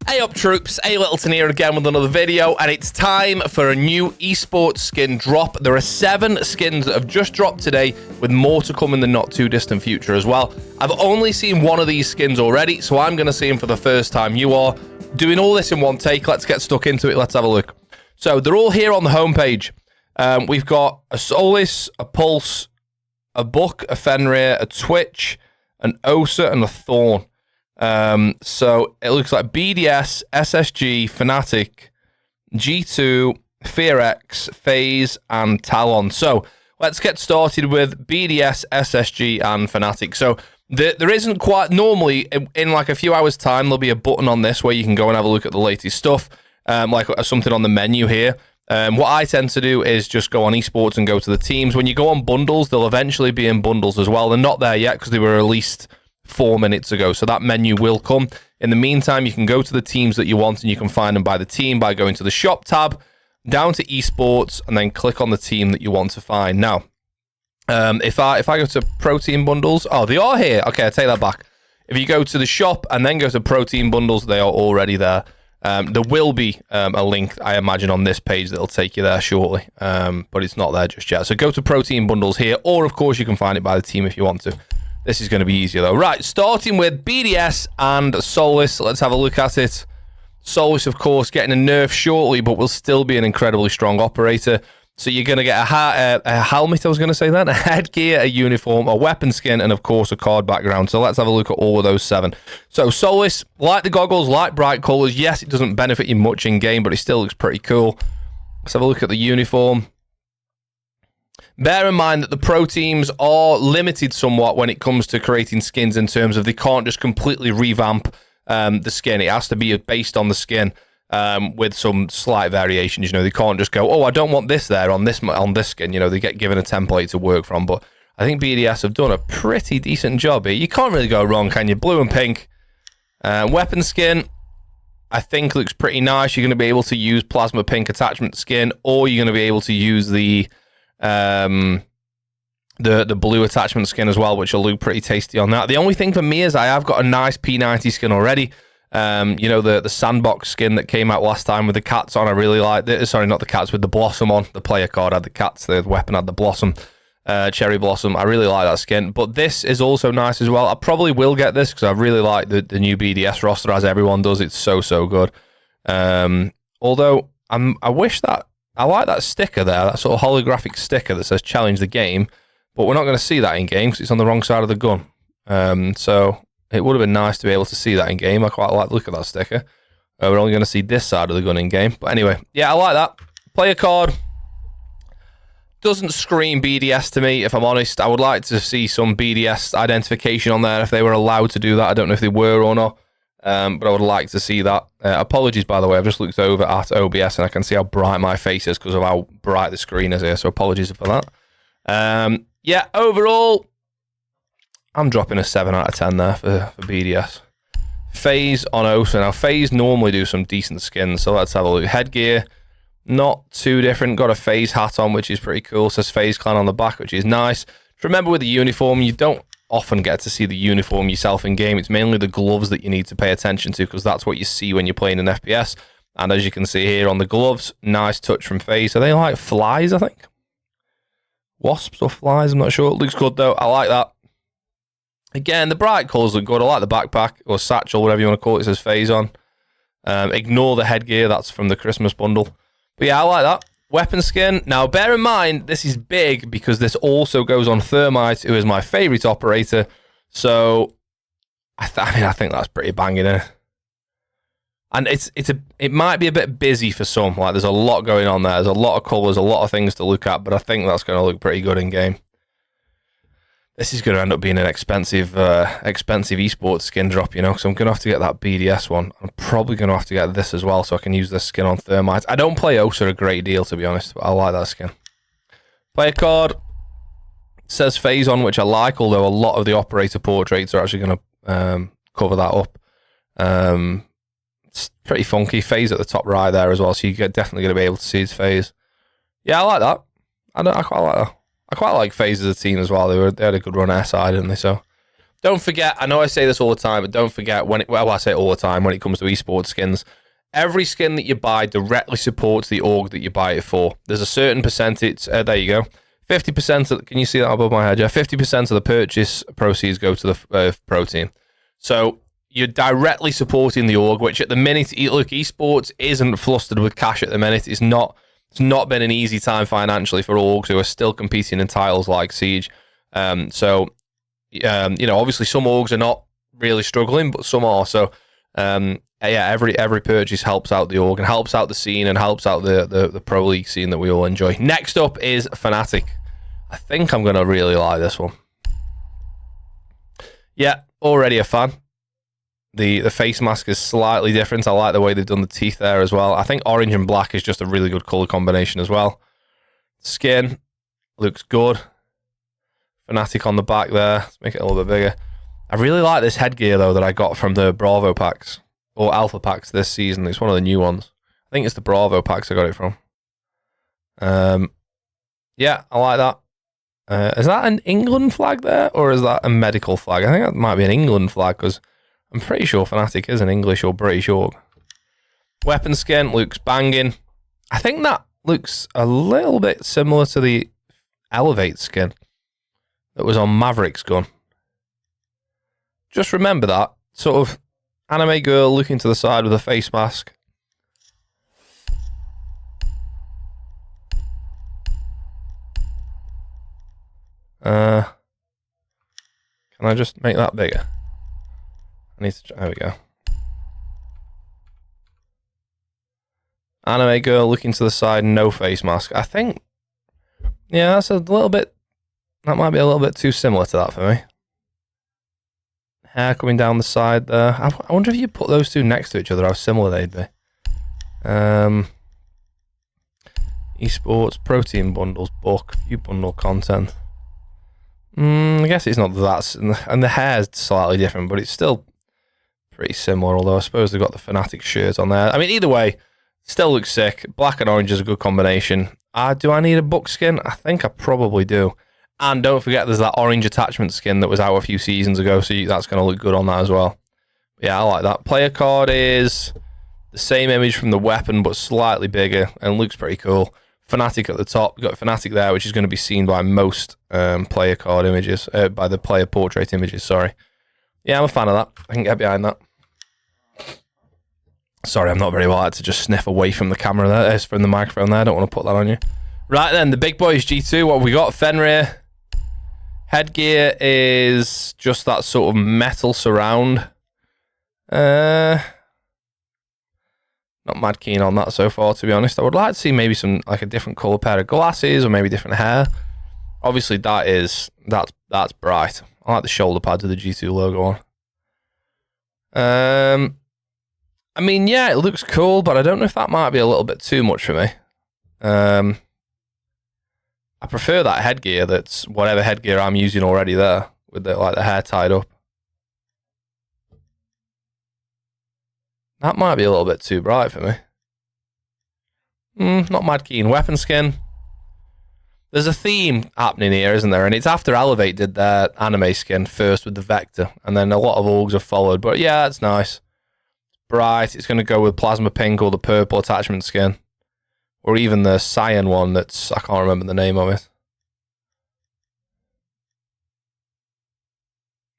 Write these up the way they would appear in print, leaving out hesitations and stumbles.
Hey up troops, Littleton here again with another video, and it's time for a new esports skin drop. There are 7 skins that have just dropped today, with more to come in the not too distant future as well. I've only seen one of these skins already, so I'm going to see them for the first time. You are doing all this in one take. Let's get stuck into it. Let's have a look. So they're all here on the homepage. We've got a Solis, a Pulse, a Buck, a Fenrir, a Twitch, an Osa, and a Thorn. So it looks like BDS, SSG, Fnatic, G2, FearX, FaZe, and Talon. So let's get started with BDS, SSG, and Fnatic. So there isn't quite, normally in like a few hours time, there'll be a button on this where you can go and have a look at the latest stuff, like something on the menu here. What I tend to do is just go on esports and go to the teams. When you go on bundles, they'll eventually be in bundles as well. They're not there yet because they were released 4 minutes ago, so that menu will come. In the meantime, you can go to the teams that you want and you can find them by the team by going to the shop tab, down to esports, and then click on the team that you want to find. Now, if I go to protein bundles, oh, they are here. Okay, I take that back. If you go to the shop and then go to protein bundles, they are already there. There will be a link, I imagine, on this page that'll take you there shortly, but it's not there just yet. So go to protein bundles here, or of course you can find it by the team if you want to. This is going to be easier though. Right, starting with BDS and Solis. Let's have a look at it. Solis, of course, getting a nerf shortly, but will still be an incredibly strong operator. So you're going to get a helmet, I was going to say that, a headgear, a uniform, a weapon skin, and of course a card background. So let's have a look at all of those 7. So Solis, like the goggles, like bright colors. Yes, it doesn't benefit you much in game, but it still looks pretty cool. Let's have a look at the uniform. Bear in mind that the pro teams are limited somewhat when it comes to creating skins, in terms of they can't just completely revamp the skin. It has to be based on the skin with some slight variations. You know, they can't just go, oh, I don't want this there on this skin. You know, they get given a template to work from. But I think BDS have done a pretty decent job here. You can't really go wrong, can you? Blue and pink. Weapon skin, I think looks pretty nice. You're going to be able to use plasma pink attachment skin, or you're going to be able to use the blue attachment skin as well, which will look pretty tasty on that. The only thing for me is I have got a nice P90 skin already. You know, the sandbox skin that came out last time with the cats on. I really like it. Sorry, not the cats, with the blossom on. The player card had the cats, the weapon had the blossom, cherry blossom. I really like that skin, but this is also nice as well. I probably will get this because I really like the new BDS roster, as everyone does. It's so good. Although I wish that I like that sticker there, that sort of holographic sticker that says challenge the game, but we're not going to see that in game because it's on the wrong side of the gun. So it would have been nice to be able to see that in game. I quite like the look at that sticker. We're only going to see this side of the gun in game. But anyway, yeah, I like that. Player card doesn't scream BDS to me, if I'm honest. I would like to see some BDS identification on there if they were allowed to do that. I don't know if they were or not. But I would like to see that. Apologies, by the way, I've just looked over at OBS and I can see how bright my face is because of how bright the screen is here, so apologies for that. Yeah, overall, I'm dropping a 7 out of 10 there for BDS. FaZe on Osa. Now, FaZe normally do some decent skins, so let's have a look. Headgear, not too different. Got a FaZe hat on, which is pretty cool. Says FaZe Clan on the back, which is nice. Remember, with the uniform, you don't often get to see the uniform yourself in game. It's mainly the gloves that you need to pay attention to, because that's what you see when you're playing an FPS. And as you can see here on the gloves, nice touch from FaZe. Are they like flies, I think? Wasps or flies, I'm not sure. It looks good though. I like that. Again, the bright colours look good. I like the backpack or satchel, whatever you want to call it. It says FaZe on. Ignore the headgear. That's from the Christmas bundle. But yeah, I like that. Weapon skin. Now, bear in mind, this is big because this also goes on Thermite, who is my favourite operator. So, I think that's pretty banging, isn't it? And it might be a bit busy for some. Like, there's a lot going on there. There's a lot of colours, a lot of things to look at, but I think that's going to look pretty good in game. This is going to end up being an expensive esports skin drop, you know, so I'm going to have to get that BDS one. I'm probably going to have to get this as well so I can use this skin on Thermite. I don't play Osa a great deal, to be honest, but I like that skin. Player card says FaZe on, which I like, although a lot of the operator portraits are actually going to cover that up. It's pretty funky. FaZe at the top right there as well, so you're definitely going to be able to see his FaZe. Yeah, I like that. I quite like that. I quite like FaZe as a team as well. They had a good run at SI, didn't they? So Don't forget, I know I say this all the time, but don't forget I say it all the time when it comes to esports skins. Every skin that you buy directly supports the org that you buy it for. There's a certain percentage. There you go. 50% of, can you see that above my head? Yeah, 50% of the purchase proceeds go to the pro team. So you're directly supporting the org, which at the minute, look, esports isn't flustered with cash at the minute. It's not been an easy time financially for orgs who are still competing in titles like Siege. So, obviously some orgs are not really struggling, but some are. So, every purchase helps out the org and helps out the scene and helps out the pro league scene that we all enjoy. Next up is Fnatic. I think I'm going to really like this one. Yeah, already a fan. The face mask is slightly different. I like the way they've done the teeth there as well. I think orange and black is just a really good color combination as well. Skin looks good. Fnatic on the back there. Let's make it a little bit bigger. I really like this headgear though that I got from the Bravo packs or Alpha packs this season. It's one of the new ones. I think it's the Bravo packs I got it from. Yeah, I like that. Is that an England flag there or is that a medical flag? I think that might be an England flag because I'm pretty sure Fnatic is an English or British org. Weapon skin looks banging. I think that looks a little bit similar to the Elevate skin that was on Maverick's gun. Just remember that. Sort of anime girl looking to the side with a face mask. Can I just make that bigger? I need to, there we go. Anime girl looking to the side, no face mask. I think, yeah, that's a little bit, that might be a little bit too similar to that for me. Hair coming down the side there. I wonder if you put those two next to each other, how similar they'd be. Esports, protein bundles, book, view bundle content. I guess it's not that, and the hair's slightly different, but it's still pretty similar, although I suppose they've got the Fnatic shirt on there. I mean, either way, still looks sick. Black and orange is a good combination. Do I need a book skin? I think I probably do. And don't forget, there's that orange attachment skin that was out a few seasons ago, so that's going to look good on that as well. Yeah, I like that. Player card is the same image from the weapon, but slightly bigger, and looks pretty cool. Fnatic at the top. We've got Fnatic there, which is going to be seen by most player card images, by the player portrait images, sorry. Yeah, I'm a fan of that. I can get behind that. Sorry, I'm not very well. I had to just sniff away from the camera there, from the microphone there. I don't want to put that on you. Right then, the big boys, G2. What have we got? Fenrir. Headgear is just that sort of metal surround. Not mad keen on that so far, to be honest. I would like to see maybe some, like a different colour pair of glasses or maybe different hair. Obviously, that's bright. I like the shoulder pads with the G2 logo on. I mean, yeah, it looks cool, but I don't know if that might be a little bit too much for me. I prefer that headgear. That's whatever headgear I'm using already there, with the hair tied up. That might be a little bit too bright for me. Not mad keen. Weapon skin. There's a theme happening here, isn't there? And it's after Elevate did their anime skin first with the Vector, and then a lot of orgs have followed. But yeah, it's nice. Bright. It's going to go with Plasma Pink or the purple attachment skin. Or even the cyan one that's, I can't remember the name of it.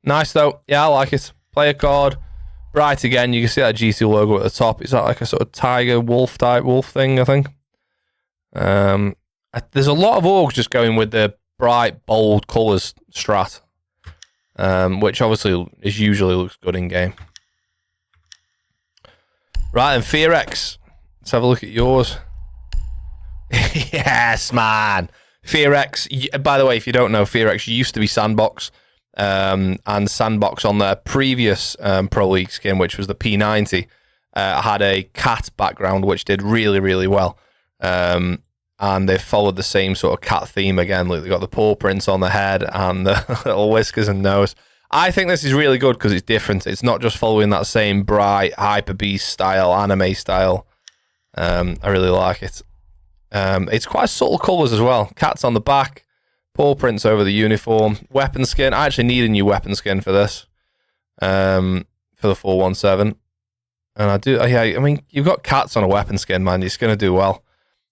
Nice though. Yeah, I like it. Player card. Bright again. You can see that G2 logo at the top. Is that like a sort of tiger wolf type wolf thing, I think? There's a lot of orgs just going with the bright, bold colours strat. Which obviously usually looks good in game. Right, and FearX. Let's have a look at yours. Yes, man. FearX. By the way, if you don't know, FearX used to be Sandbox. And Sandbox on their previous Pro League skin, which was the P90, had a cat background, which did really, really well. And they followed the same sort of cat theme again. Like they got the paw prints on the head and the little whiskers and nose. I think this is really good because it's different. It's not just following that same bright, hyper beast style, anime style. I really like it. It's quite subtle colours as well. Cats on the back, Paw prints over the uniform. Weapon skin. I actually need a new weapon skin for this. For the 417. And I do, yeah, I mean, you've got cats on a weapon skin, man. It's going to do well.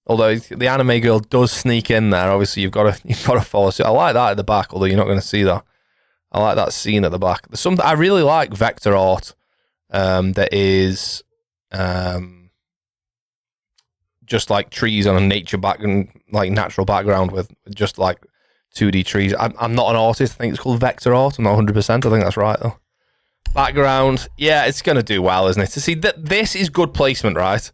Although the anime girl does sneak in there. Obviously, you've got to follow suit. I like that at the back, although you're not going to see that. I like that scene at the back. There's something I really like vector art. That is just like trees on a nature background, like natural background with just like 2D trees. I'm not an artist. I think it's called vector art. I'm not 100%. I think that's right though. Background, yeah, it's gonna do well, isn't it? To see that this is good placement, right?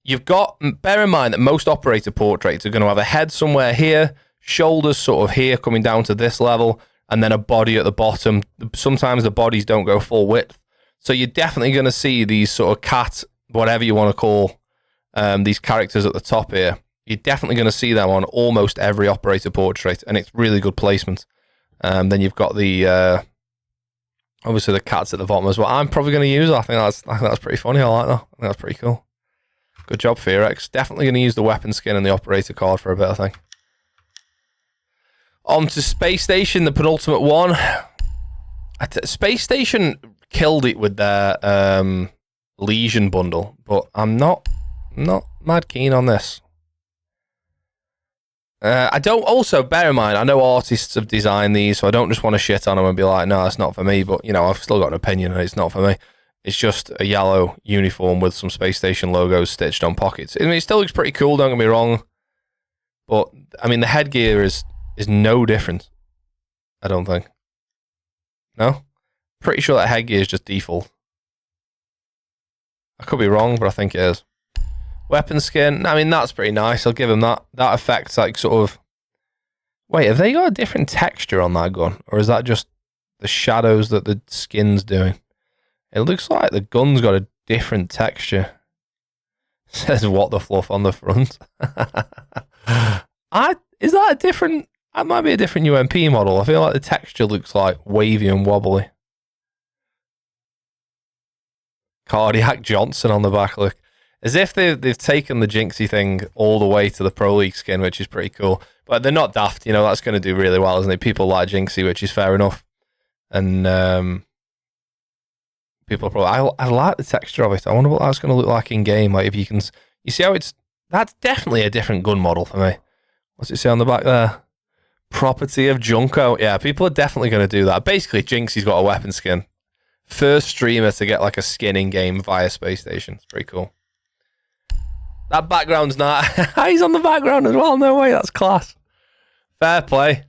You've got, bear in mind that most operator portraits are going to have a head somewhere here, shoulders sort of here coming down to this level, and then a body at the bottom. Sometimes the bodies don't go full width. So you're definitely going to see these sort of cat, whatever you want to call these characters at the top here. You're definitely going to see them on almost every operator portrait, and it's really good placement. Then you've got the, obviously the cats at the bottom as well. I'm probably going to use it. I think that's pretty funny. I like that. I think that's pretty cool. Good job, Fearex. Definitely going to use the weapon skin and the operator card for a bit, I think. On to Space Station, the penultimate one. Space Station killed it with their Legion bundle, but I'm not mad keen on this. I don't, also bear in mind, I know artists have designed these, so I don't just want to shit on them and be like, no, it's not for me, but, you know, I've still got an opinion and it's not for me. It's just a yellow uniform with some Space Station logos stitched on pockets. I mean, it still looks pretty cool, don't get me wrong. But, I mean, the headgear is no different. I don't think. No? Pretty sure that headgear is just default. I could be wrong, but I think it is. Weapon skin. I mean, that's pretty nice. I'll give him that. That affects, like, sort of... Wait, have they got a different texture on that gun? Or is that just the shadows that the skin's doing? It looks like the gun's got a different texture. It says what the fluff on the front. Is that a different... That might be a different UMP model. I feel like the texture looks like wavy and wobbly. Cardiac Johnson on the back, look. As if they've taken the JYNXZI thing all the way to the Pro League skin, which is pretty cool. But they're not daft, you know, that's going to do really well, isn't it? People like JYNXZI, which is fair enough. And... people are probably, I like the texture of it. I wonder what that's going to look like in game. Like if you can, you see how that's definitely a different gun model for me. What's it say on the back there? Property of Junko. Yeah, people are definitely going to do that. Basically, JYNXZI's got a weapon skin. First streamer to get like a skin in game via Space Station. It's pretty cool. That background's not. He's on the background as well. No way, that's class. Fair play.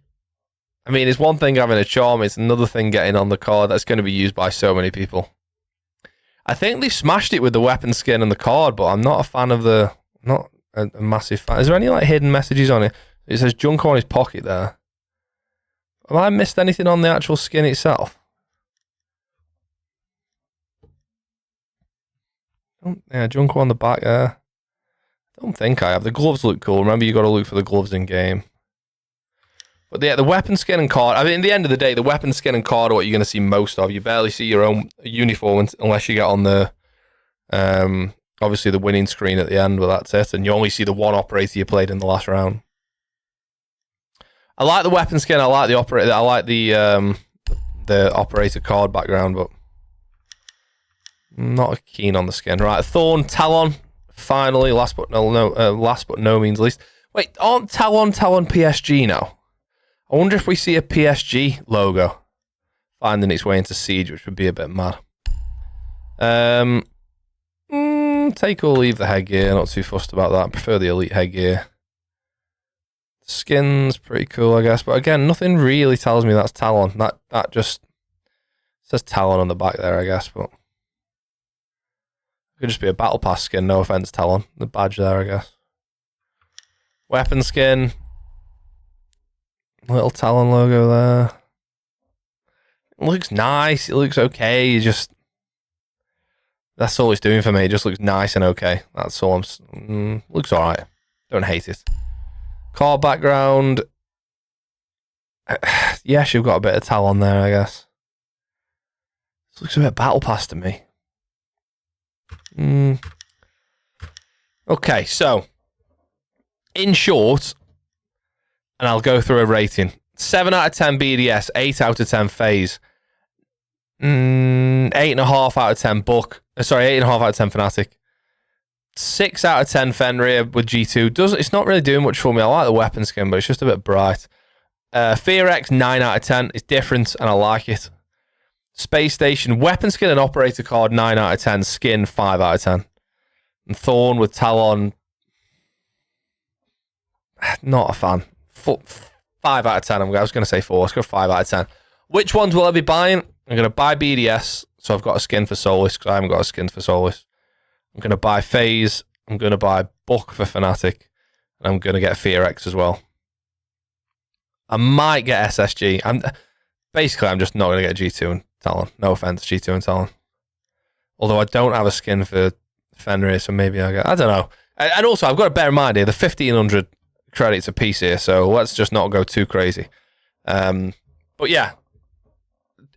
I mean, it's one thing having a charm. It's another thing getting on the card. That's going to be used by so many people. I think they smashed it with the weapon skin and the card, but I'm not a fan of the... Not a massive fan. Is there any like hidden messages on it? It says Junko on his pocket there. Have I missed anything on the actual skin itself? Yeah, Junko on the back there. I don't think I have. The gloves look cool. Remember, you got to look for the gloves in game. But yeah, the weapon skin and card. I mean, at the end of the day, the weapon skin and card are what you're going to see most of. You barely see your own uniform unless you get on the, obviously the winning screen at the end. But that's it, and you only see the one operator you played in the last round. I like the weapon skin. I like the operator. I like the operator card background, but I'm not keen on the skin. Right, Thorn, Talon. Finally, last but no means least. Wait, aren't Talon PSG now? I wonder if we see a PSG logo finding its way into Siege, which would be a bit mad. Take or leave the headgear. Not too fussed about that. I prefer the elite headgear. Skin's pretty cool, I guess. But again, nothing really tells me that's Talon. That just says Talon on the back there, I guess. But it could just be a battle pass skin. No offense, Talon. The badge there, I guess. Weapon skin. Little Talon logo there. It looks nice. It looks okay. That's all it's doing for me. It just looks nice and okay. That's all. Looks alright. Don't hate it. Car background. Yes, you've got a bit of Talon there, I guess. This looks a bit battle pass to me. Okay, so in short, and I'll go through a rating. 7 out of 10 BDS, 8 out of 10 FaZe, 8.5 out of 10 Buck. Sorry, 8.5 out of 10 Fnatic. 6 out of 10 Fenrir with G2. It's not really doing much for me. I like the weapon skin, but it's just a bit bright. FearX, 9 out of 10. It's different, and I like it. Space Station, weapon skin and operator card, 9 out of 10. Skin, 5 out of 10. And Thorn with Talon, not a fan. 5 out of 10. I was going to say 4. Let's go 5 out of 10. Which ones will I be buying? I'm going to buy BDS, so I've got a skin for Solis, because I haven't got a skin for Solis. I'm going to buy FaZe. I'm going to buy Buck for Fnatic. And I'm going to get FearX as well. I might get SSG. I'm just not going to get G2 and Talon. No offense, G2 and Talon. Although I don't have a skin for Fenrir, so maybe I don't know. And also, I've got to bear in mind here, the 1,500 credits a piece here, so let's just not go too crazy. But yeah,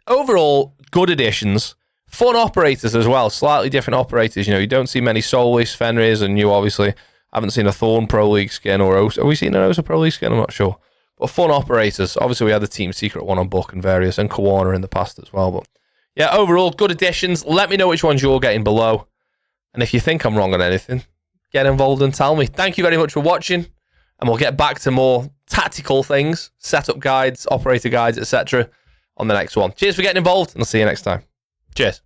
overall, good additions. Fun operators as well, slightly different operators. You know, you don't see many Solis, Fenrirs, and you obviously haven't seen a Thorn Pro League skin or Osa. Have we seen an Osa Pro League skin? I'm not sure. But fun operators. Obviously, we had the Team Secret one on Buck and various, and Kawana in the past as well. But yeah, overall, good additions. Let me know which ones you're getting below. And if you think I'm wrong on anything, get involved and tell me. Thank you very much for watching. And we'll get back to more tactical things, setup guides, operator guides, etc. on the next one. Cheers for getting involved, and I'll see you next time. Cheers.